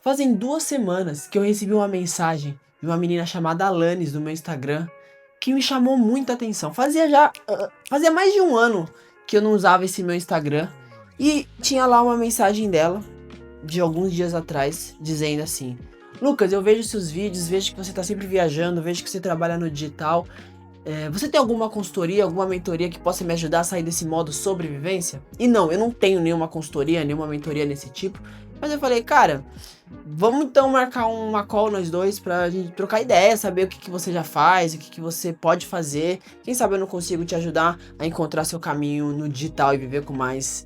Fazem 2 semanas que eu recebi uma mensagem de uma menina chamada Alanis no meu Instagram que me chamou muita atenção. Fazia mais de 1 ano que eu não usava esse meu Instagram e tinha lá uma mensagem dela de alguns dias atrás dizendo assim: Lucas, eu vejo seus vídeos, vejo que você tá sempre viajando, vejo que você trabalha no digital. Você tem alguma consultoria, alguma mentoria que possa me ajudar a sair desse modo sobrevivência? E não, eu não tenho nenhuma consultoria, nenhuma mentoria desse tipo. Mas eu falei, cara, vamos então marcar uma call nós dois pra gente trocar ideia, saber o que você já faz, o que você pode fazer. Quem sabe eu não consigo te ajudar a encontrar seu caminho no digital e viver com mais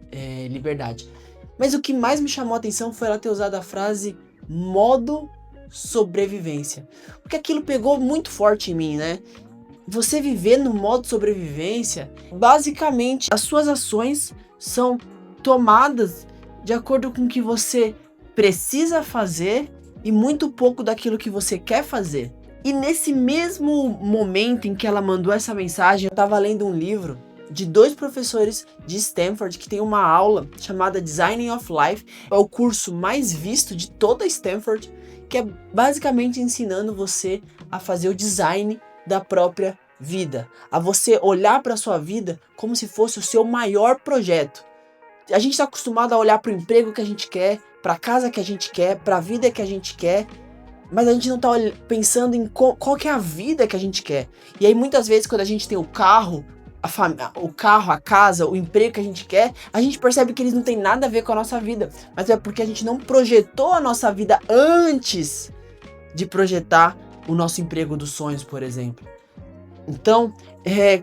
liberdade. Mas o que mais me chamou a atenção foi ela ter usado a frase modo sobrevivência. Porque aquilo pegou muito forte em mim, né? Você viver no modo sobrevivência, basicamente as suas ações são tomadas de acordo com o que você precisa fazer e muito pouco daquilo que você quer fazer. E nesse mesmo momento em que ela mandou essa mensagem, eu estava lendo um livro de 2 professores de Stanford que tem uma aula chamada Designing of Life. É o curso mais visto de toda Stanford, que é basicamente ensinando você a fazer o design da própria vida, a você olhar para a sua vida como se fosse o seu maior projeto. A gente está acostumado a olhar para o emprego que a gente quer, para a casa que a gente quer, para a vida que a gente quer, mas a gente não está pensando em qual que é a vida que a gente quer. E aí muitas vezes quando a gente tem o carro, a casa, o emprego que a gente quer, a gente percebe que eles não têm nada a ver com a nossa vida, mas é porque a gente não projetou a nossa vida antes de projetar o nosso emprego dos sonhos, por exemplo. Então,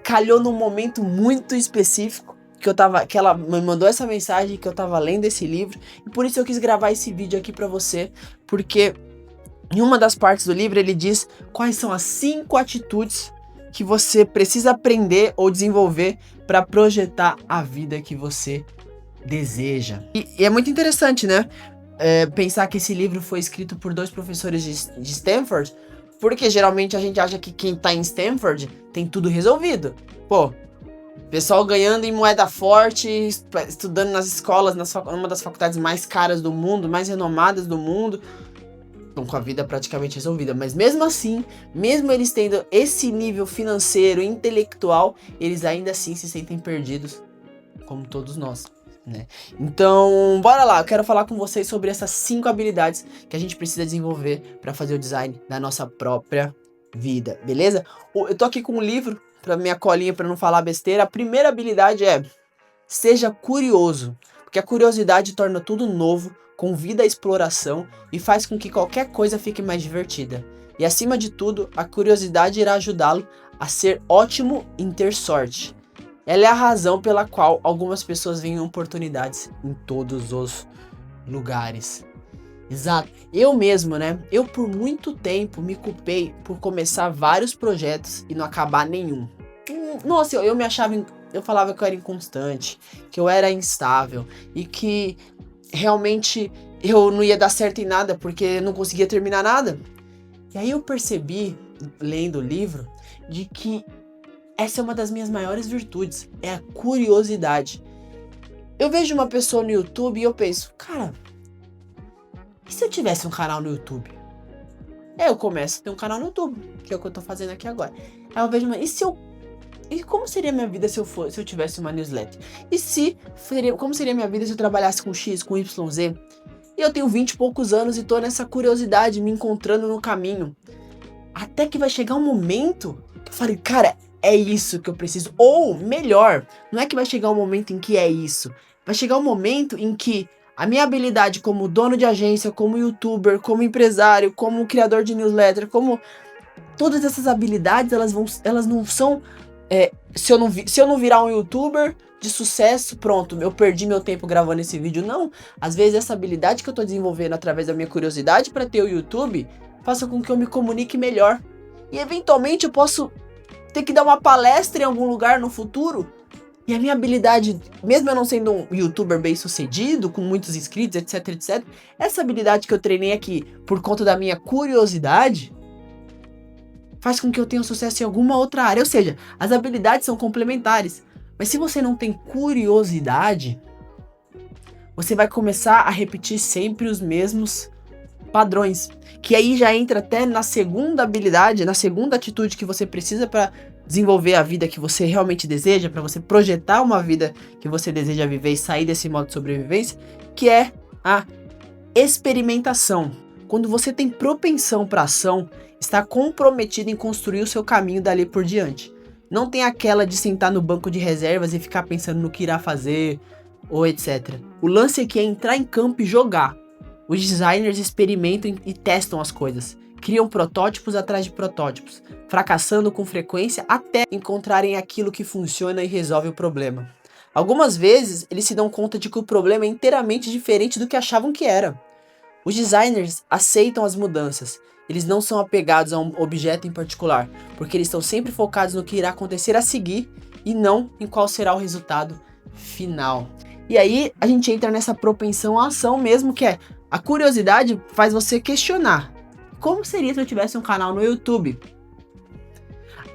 calhou num momento muito específico que ela me mandou essa mensagem, que eu tava lendo esse livro, e por isso eu quis gravar esse vídeo aqui pra você, porque em uma das partes do livro ele diz quais são as 5 atitudes que você precisa aprender ou desenvolver para projetar a vida que você deseja. E é muito interessante, né? Pensar que esse livro foi escrito por 2 professores de Stanford, porque geralmente a gente acha que quem tá em Stanford tem tudo resolvido. Pô, pessoal ganhando em moeda forte, estudando nas escolas, numa das faculdades mais caras do mundo, mais renomadas do mundo, estão com a vida praticamente resolvida. Mas mesmo assim, mesmo eles tendo esse nível financeiro e intelectual, eles ainda assim se sentem perdidos, como todos nós, né? Então, bora lá, eu quero falar com vocês sobre essas 5 habilidades que a gente precisa desenvolver para fazer o design da nossa própria vida, beleza? Eu tô aqui com um livro para minha colinha para não falar besteira. A primeira habilidade é: seja curioso, porque a curiosidade torna tudo novo, convida à exploração e faz com que qualquer coisa fique mais divertida. E acima de tudo, a curiosidade irá ajudá-lo a ser ótimo em ter sorte. Ela é a razão pela qual algumas pessoas veem oportunidades em todos os lugares. Exato. Eu mesmo, né? Eu por muito tempo me culpei por começar vários projetos e não acabar nenhum. Nossa, eu me achava... Eu falava que eu era inconstante, que eu era instável e que realmente eu não ia dar certo em nada porque eu não conseguia terminar nada. E aí eu percebi, lendo o livro, de que essa é uma das minhas maiores virtudes, é a curiosidade. Eu vejo uma pessoa no YouTube e eu penso, cara, e se eu tivesse um canal no YouTube? Aí eu começo a ter um canal no YouTube, que é o que eu tô fazendo aqui agora. Aí eu vejo, e como seria minha vida se eu tivesse uma newsletter? Como seria minha vida se eu trabalhasse com X, com Y, Z? E eu tenho 20 e poucos anos e tô nessa curiosidade, me encontrando no caminho. Até que vai chegar um momento que eu falei, cara, é isso que eu preciso. Ou, melhor, não é que vai chegar um momento em que é isso. Vai chegar um momento em que a minha habilidade como dono de agência, como youtuber, como empresário, como criador de newsletter, como... Todas essas habilidades, elas não são... se eu não virar um youtuber de sucesso, pronto, eu perdi meu tempo gravando esse vídeo. Não, às vezes essa habilidade que eu tô desenvolvendo através da minha curiosidade para ter o YouTube, faça com que eu me comunique melhor. E eventualmente eu posso ter que dar uma palestra em algum lugar no futuro. E a minha habilidade, mesmo eu não sendo um youtuber bem sucedido, com muitos inscritos, etc, etc, essa habilidade que eu treinei aqui por conta da minha curiosidade, faz com que eu tenha sucesso em alguma outra área. Ou seja, as habilidades são complementares. Mas se você não tem curiosidade, você vai começar a repetir sempre os mesmos padrões. Que aí já entra até na segunda habilidade, na segunda atitude que você precisa para desenvolver a vida que você realmente deseja, para você projetar uma vida que você deseja viver e sair desse modo de sobrevivência, que é a experimentação. Quando você tem propensão para ação, está comprometido em construir o seu caminho dali por diante. Não tem aquela de sentar no banco de reservas e ficar pensando no que irá fazer, ou etc. O lance aqui é entrar em campo e jogar. Os designers experimentam e testam as coisas. Criam protótipos atrás de protótipos, fracassando com frequência até encontrarem aquilo que funciona e resolve o problema. Algumas vezes, eles se dão conta de que o problema é inteiramente diferente do que achavam que era. Os designers aceitam as mudanças. Eles não são apegados a um objeto em particular, porque eles estão sempre focados no que irá acontecer a seguir e não em qual será o resultado final. E aí a gente entra nessa propensão à ação mesmo, que é a curiosidade faz você questionar. Como seria se eu tivesse um canal no YouTube?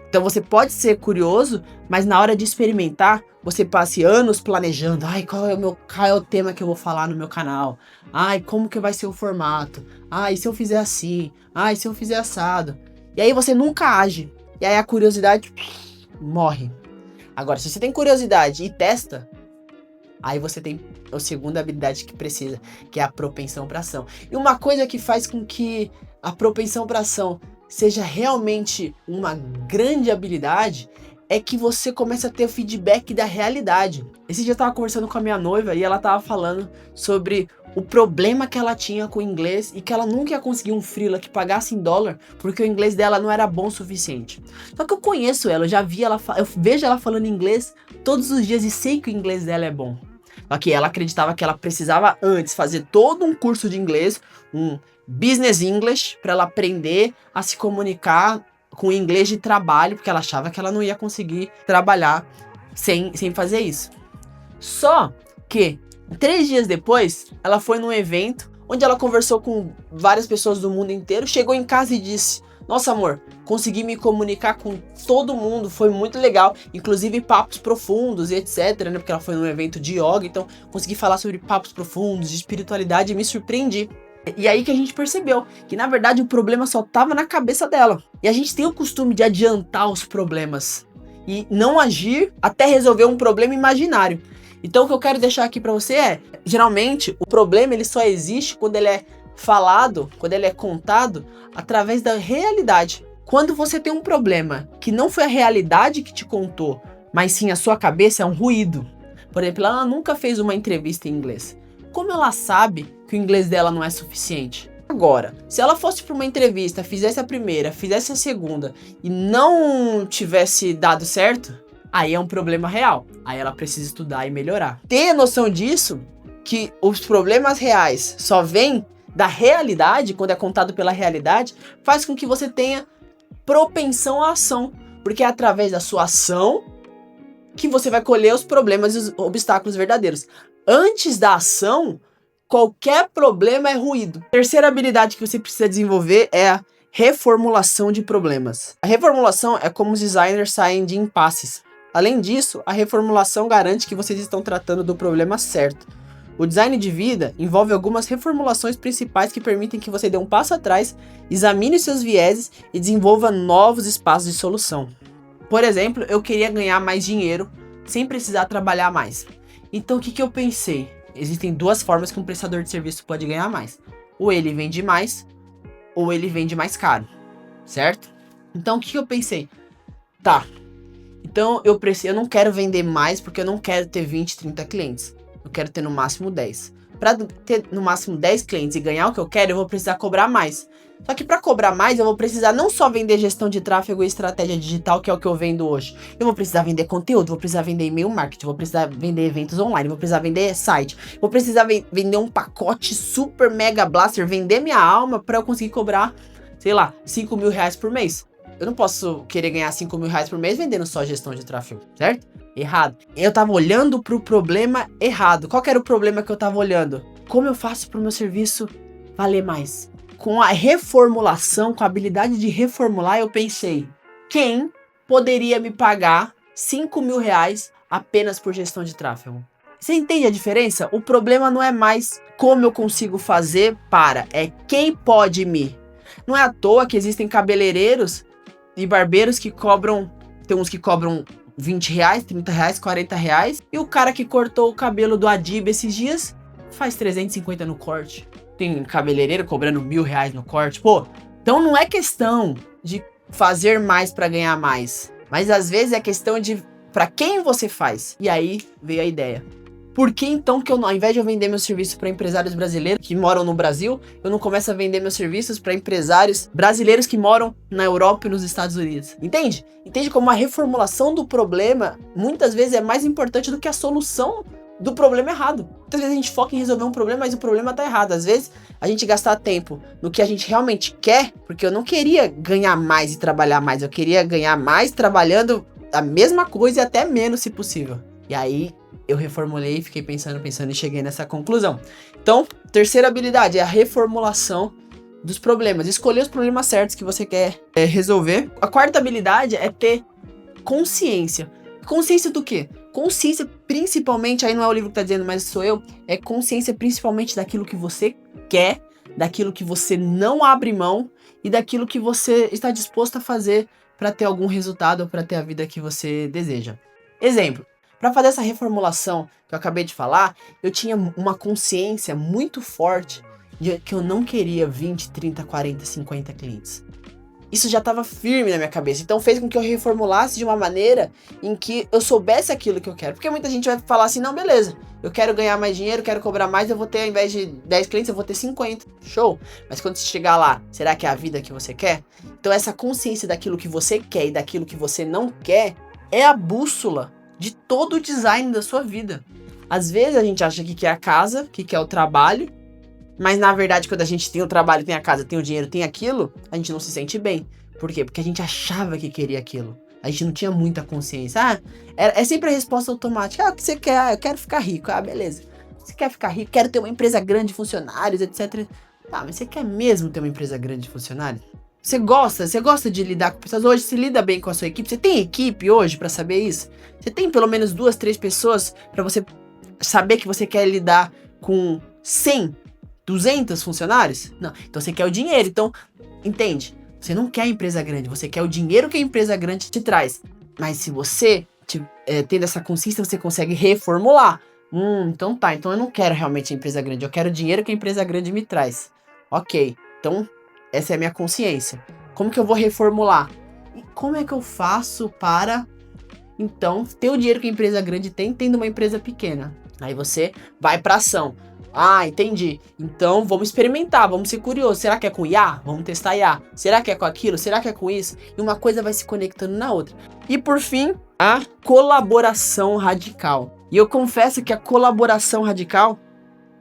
Então você pode ser curioso, mas na hora de experimentar, você passe anos planejando. Ai, qual é o tema que eu vou falar no meu canal? Ai, como que vai ser o formato? Ai, se eu fizer assim? Ai, se eu fizer assado? E aí você nunca age. E aí a curiosidade morre. Agora, se você tem curiosidade e testa, aí você tem a segunda habilidade que precisa, que é a propensão para ação. E uma coisa que faz com que a propensão para ação seja realmente uma grande habilidade é que você começa a ter o feedback da realidade. Esse dia eu tava conversando com a minha noiva e ela tava falando sobre o problema que ela tinha com o inglês e que ela nunca ia conseguir um freela que pagasse em dólar porque o inglês dela não era bom o suficiente. Só que eu conheço ela, eu vejo ela falando inglês todos os dias e sei que o inglês dela é bom. Só que ela acreditava que ela precisava antes fazer todo um curso de inglês, um Business English, para ela aprender a se comunicar com inglês de trabalho, porque ela achava que ela não ia conseguir trabalhar sem fazer isso. Só que 3 dias depois, ela foi num evento onde ela conversou com várias pessoas do mundo inteiro, chegou em casa e disse: nossa, amor, consegui me comunicar com todo mundo, foi muito legal, inclusive papos profundos e etc, né, porque ela foi num evento de yoga, então consegui falar sobre papos profundos, de espiritualidade e me surpreendi. E aí que a gente percebeu que na verdade o problema só tava na cabeça dela. E a gente tem o costume de adiantar os problemas e não agir até resolver um problema imaginário. Então o que eu quero deixar aqui pra você é, geralmente o problema ele só existe quando ele é falado, quando ele é contado através da realidade. Quando você tem um problema que não foi a realidade que te contou, mas sim a sua cabeça, é um ruído. Por exemplo, ela nunca fez uma entrevista em inglês. Como ela sabe que o inglês dela não é suficiente? Agora, se ela fosse para uma entrevista, fizesse a primeira, fizesse a segunda e não tivesse dado certo, aí é um problema real. Aí ela precisa estudar e melhorar. Ter noção disso, que os problemas reais só vêm da realidade, quando é contado pela realidade, faz com que você tenha propensão à ação. Porque é através da sua ação que você vai colher os problemas e os obstáculos verdadeiros. Antes da ação, qualquer problema é ruído. A terceira habilidade que você precisa desenvolver é a reformulação de problemas. A reformulação é como os designers saem de impasses. Além disso, a reformulação garante que vocês estão tratando do problema certo. O design de vida envolve algumas reformulações principais que permitem que você dê um passo atrás, examine seus vieses e desenvolva novos espaços de solução. Por exemplo, eu queria ganhar mais dinheiro sem precisar trabalhar mais. Então o que eu pensei? Existem 2 formas que um prestador de serviço pode ganhar mais. Ou ele vende mais, ou ele vende mais caro, certo? Então o que eu pensei? Tá, então eu não quero vender mais porque eu não quero ter 20, 30 clientes. Eu quero ter no máximo 10. Para ter no máximo 10 clientes e ganhar o que eu quero, eu vou precisar cobrar mais. Só que para cobrar mais, eu vou precisar não só vender gestão de tráfego e estratégia digital, que é o que eu vendo hoje. Eu vou precisar vender conteúdo, vou precisar vender e-mail marketing, vou precisar vender eventos online, vou precisar vender site, vou precisar vender um pacote super mega blaster, vender minha alma para eu conseguir cobrar, sei lá, 5 mil reais por mês. Eu não posso querer ganhar 5 mil reais por mês vendendo só gestão de tráfego, certo? Errado. Eu tava olhando pro problema errado. Qual que era o problema que eu tava olhando? Como eu faço pro meu serviço valer mais? Com a reformulação, com a habilidade de reformular, eu pensei: quem poderia me pagar 5 mil reais apenas por gestão de tráfego? Você entende a diferença? O problema não é mais como eu consigo fazer é quem pode me. Não é à toa que existem cabeleireiros e barbeiros que cobram, tem uns que cobram 20 reais, 30 reais, 40 reais. E o cara que cortou o cabelo do Adib esses dias faz 350 no corte. Tem cabeleireiro cobrando 1.000 reais no corte. Pô, então não é questão de fazer mais pra ganhar mais. Mas às vezes é questão de pra quem você faz. E aí veio a ideia. Por que então que eu, ao invés de eu vender meus serviços para empresários brasileiros que moram no Brasil, eu não começo a vender meus serviços para empresários brasileiros que moram na Europa e nos Estados Unidos? Entende? Entende como a reformulação do problema muitas vezes é mais importante do que a solução do problema errado. Muitas vezes a gente foca em resolver um problema, mas o problema tá errado. Às vezes a gente gastar tempo no que a gente realmente quer, porque eu não queria ganhar mais e trabalhar mais, eu queria ganhar mais trabalhando a mesma coisa e até menos se possível. E aí eu reformulei, fiquei pensando e cheguei nessa conclusão. Então, terceira habilidade é a reformulação dos problemas. Escolher os problemas certos que você quer resolver. A quarta habilidade é ter consciência. Consciência do quê? Consciência principalmente, aí não é o livro que tá dizendo, mas sou eu, é consciência principalmente daquilo que você quer, daquilo que você não abre mão e daquilo que você está disposto a fazer para ter algum resultado ou para ter a vida que você deseja. Exemplo. Para fazer essa reformulação que eu acabei de falar, eu tinha uma consciência muito forte de que eu não queria 20, 30, 40, 50 clientes. Isso já estava firme na minha cabeça, então fez com que eu reformulasse de uma maneira em que eu soubesse aquilo que eu quero. Porque muita gente vai falar assim, não, beleza, eu quero ganhar mais dinheiro, quero cobrar mais, eu vou ter, ao invés de 10 clientes, eu vou ter 50. Show! Mas quando você chegar lá, será que é a vida que você quer? Então essa consciência daquilo que você quer e daquilo que você não quer é a bússola de todo o design da sua vida. Às vezes a gente acha que quer a casa, que quer o trabalho, mas na verdade quando a gente tem o trabalho, tem a casa, tem o dinheiro, tem aquilo, a gente não se sente bem. Por quê? Porque a gente achava que queria aquilo. A gente não tinha muita consciência. É sempre a resposta automática. O que você quer? Eu quero ficar rico. Beleza. Você quer ficar rico? Quero ter uma empresa grande de funcionários, etc. Mas você quer mesmo ter uma empresa grande de funcionários? Você gosta de lidar com pessoas? Hoje você lida bem com a sua equipe? Você tem equipe hoje pra saber isso? Você tem pelo menos 2, 3 pessoas pra você saber que você quer lidar com 100, 200 funcionários? Não, então você quer o dinheiro, então, entende? Você não quer a empresa grande, você quer o dinheiro que a empresa grande te traz. Mas se você tendo essa consciência, você consegue reformular. Então tá, então eu não quero realmente a empresa grande, eu quero o dinheiro que a empresa grande me traz. Ok, então essa é a minha consciência. Como que eu vou reformular? E como é que eu faço para, então, ter o dinheiro que a empresa grande tem, tendo uma empresa pequena? Aí você vai pra ação. Entendi. Então vamos experimentar, vamos ser curiosos. Será que é com IA? Vamos testar IA. Será que é com aquilo? Será que é com isso? E uma coisa vai se conectando na outra. E por fim, a colaboração radical. E eu confesso que a colaboração radical,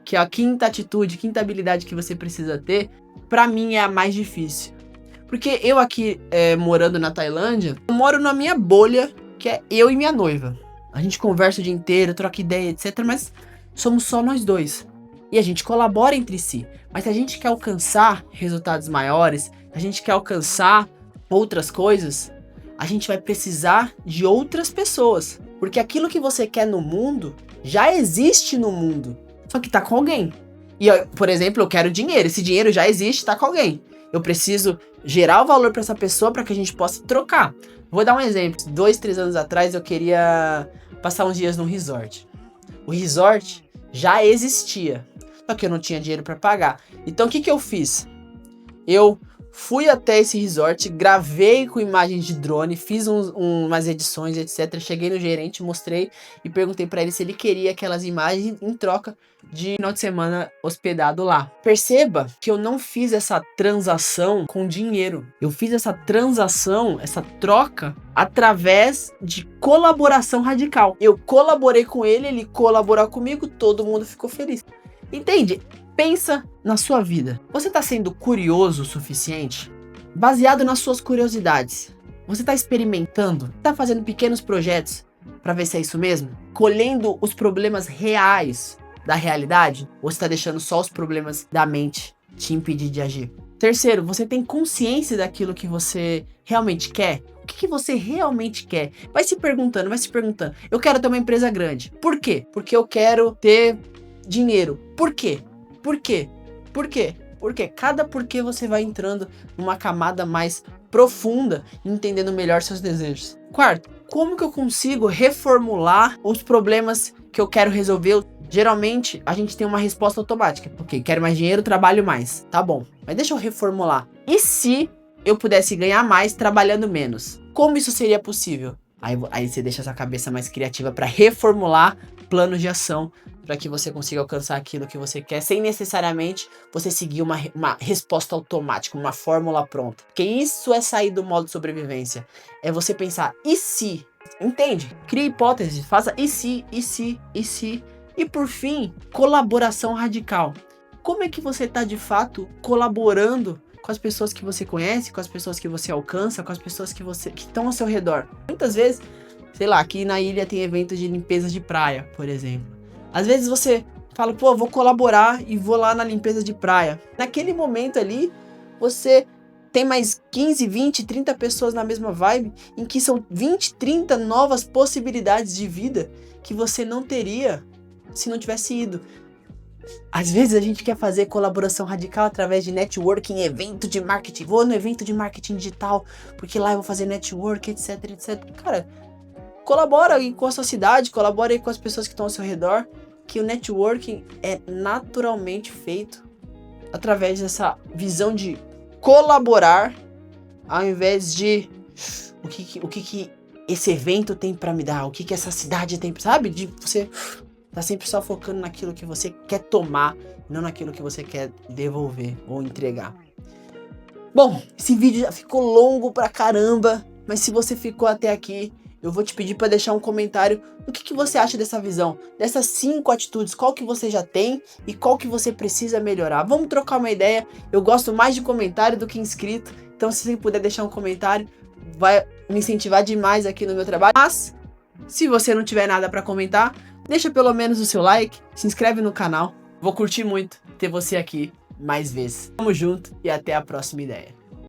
que é a quinta atitude, quinta habilidade que você precisa ter, pra mim é a mais difícil. Porque eu aqui, morando na Tailândia, eu moro na minha bolha, que é eu e minha noiva. A gente conversa o dia inteiro, troca ideia, etc. Mas somos só nós dois. E a gente colabora entre si. Mas se a gente quer alcançar resultados maiores, se a gente quer alcançar outras coisas, a gente vai precisar de outras pessoas. Porque aquilo que você quer no mundo, já existe no mundo. Só que tá com alguém. E, por exemplo, eu quero dinheiro. Esse dinheiro já existe, tá com alguém. Eu preciso gerar o valor para essa pessoa para que a gente possa trocar. Vou dar um exemplo. 2, 3 anos atrás eu queria passar uns dias num resort. O resort já existia, só que eu não tinha dinheiro para pagar. Então o que eu fiz? Eu fui até esse resort, gravei com imagens de drone, fiz umas edições, etc. Cheguei no gerente, mostrei e perguntei para ele se ele queria aquelas imagens em troca de final de semana hospedado lá. Perceba que eu não fiz essa transação com dinheiro. Eu fiz essa transação, essa troca, através de colaboração radical. Eu colaborei com ele, ele colaborou comigo, todo mundo ficou feliz. Entende? Pensa na sua vida. Você está sendo curioso o suficiente? Baseado nas suas curiosidades. Você está experimentando? Está fazendo pequenos projetos para ver se é isso mesmo? Colhendo os problemas reais da realidade? Ou você está deixando só os problemas da mente te impedir de agir? Terceiro, você tem consciência daquilo que você realmente quer? O que você realmente quer. Vai se perguntando. Eu quero ter uma empresa grande. Por quê? Porque eu quero ter dinheiro. Por quê? Por quê? Por quê? Porque cada porquê você vai entrando numa camada mais profunda, entendendo melhor seus desejos. Quarto, como que eu consigo reformular os problemas que eu quero resolver? Geralmente, a gente tem uma resposta automática. Ok, quero mais dinheiro, trabalho mais. Tá bom, mas deixa eu reformular. E se eu pudesse ganhar mais trabalhando menos? Como isso seria possível? Aí você deixa essa cabeça mais criativa para reformular planos de ação para que você consiga alcançar aquilo que você quer, sem necessariamente você seguir uma resposta automática, uma fórmula pronta. Porque isso é sair do modo sobrevivência. É você pensar, e se? Entende? Crie hipóteses, faça e se, e se, e se. E por fim, colaboração radical. Como é que você está de fato colaborando com as pessoas que você conhece, com as pessoas que você alcança, com as pessoas que estão ao seu redor? Muitas vezes, sei lá, aqui na ilha tem eventos de limpeza de praia, por exemplo. Às vezes você fala, pô, vou colaborar e vou lá na limpeza de praia. Naquele momento ali, você tem mais 15, 20, 30 pessoas na mesma vibe, em que são 20, 30 novas possibilidades de vida que você não teria se não tivesse ido. Às vezes a gente quer fazer colaboração radical através de networking, evento de marketing. Vou no evento de marketing digital, porque lá eu vou fazer network, etc, etc. Cara, colabora aí com a sua cidade, colabora aí com as pessoas que estão ao seu redor, que o networking é naturalmente feito através dessa visão de colaborar, ao invés de o que esse evento tem para me dar, o que essa cidade tem, sabe? De você tá sempre só focando naquilo que você quer tomar, não naquilo que você quer devolver ou entregar. Bom, esse vídeo já ficou longo pra caramba, mas se você ficou até aqui, eu vou te pedir para deixar um comentário do que você acha dessa visão, dessas 5 atitudes, qual que você já tem e qual que você precisa melhorar. Vamos trocar uma ideia, eu gosto mais de comentário do que inscrito, então se você puder deixar um comentário, vai me incentivar demais aqui no meu trabalho. Mas, se você não tiver nada para comentar, deixa pelo menos o seu like, se inscreve no canal, vou curtir muito ter você aqui mais vezes. Tamo junto e até a próxima ideia.